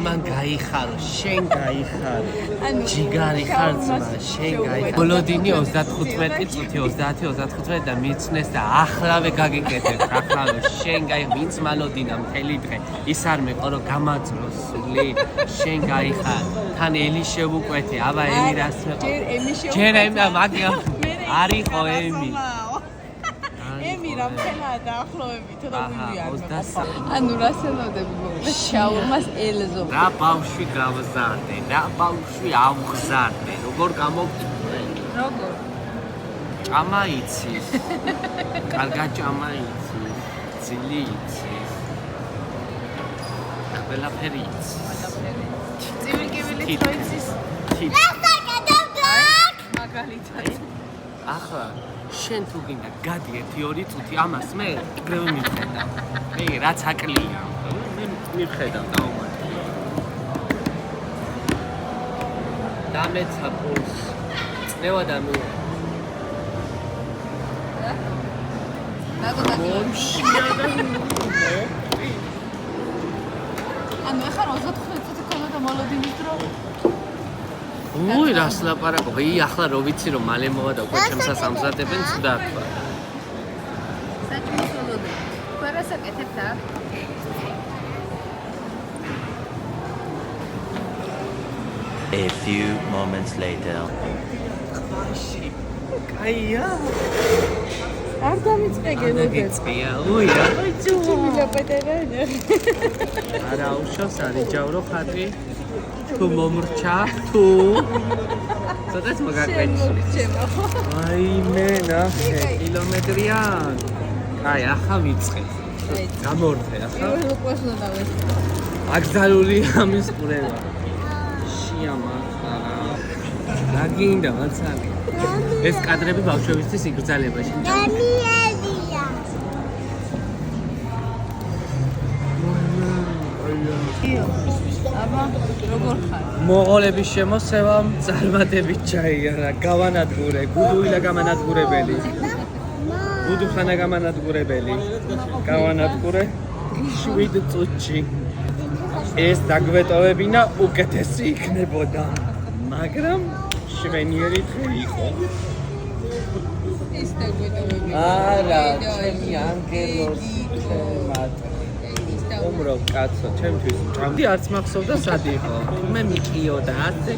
მან გაიხარო, შენ გაიხარო. ჯიგარი ხარ ძმა, შენ გაიხარო. ბოლოდინი 35 წუთი, 30-35 და მიცნეს და ახლავე გაგიკეთეთ, ახლავე შენ ვინც მალოდინა მთელი დღე. ის არ მეყო რომ გამაწროს სული, შენ გაიხარო. თან ელი შევუკვეთე, აბა ელი რას მეყო? ჯერ ემი მაგრამ არ იყო ემი. ემი რამხელა დაახლოებით და ვივიარდა. ანუ რასენოდები მოგდა შაურმას ელზო. რა ბავშვი გავზარდე, რა ბავშვი ავღზარდე, როგორ გამოგწვე? როგორ? ჭამა იცის. კარგად ჭამა იცის. ძილი იცის. ყველაფერი იცის. წივიკივილი ხო იცის? მაგალითად. ახლა შენ თუ გინდა გადი 1-2 წუთი ამას მე ეგრევე მიხედავ. მე რაც აკლია. მე მიხედავ დაუმატე. დამეცა პულს. წნევა და ნუ. ანუ ახლა 35 წუთი ქონდა და მოლოდინის დრო. უი, რას ლაპარაკობ? ახლა რო ვიცი რომ მალე მოვა და უკვე ჩემსას ამზადებენ, ცუდა თქვა. საჭმელს ველოდები. ყველას აკეთებთ აქ? A few moments later. კაია. არ დამიწყე გელოდეთ. უი, რა. ჩუმილა პეტერენე. არა უშავს არიჯავრო ხატი. თუ მომრჩა, თუ სადაც მოგაკვეთში. აი მე ნახე კილომეტრიან. აი ახლა ვიწყე. გამორთე ახლა. აკრძალული ამის ყურება. შიამახარა. რა გინდა მაცალი? ეს კადრები ბავშვებისთვის იგრძალებაში. დანიელია. აბა, როგორ ხარ? მოღოლების შემოსევამ წარმატებით ჩაიარა. გავანადგურე, გუდუილა გამანადგურებელი. გუდუხანა გამანადგურებელი. გავანადგურე 7 წუთში. ეს დაგვეტოვებინა უკეთესი იქნებოდა. მაგრამ შვენიერი დღე იყო. ის დაგვეტოვებინა. არა, ჩემი ანგელოს ჩემად. უმრობ კაცო, ჩემთვის ჭამდი არც მახსოვდა სად იყო. მე მიყიო და ასე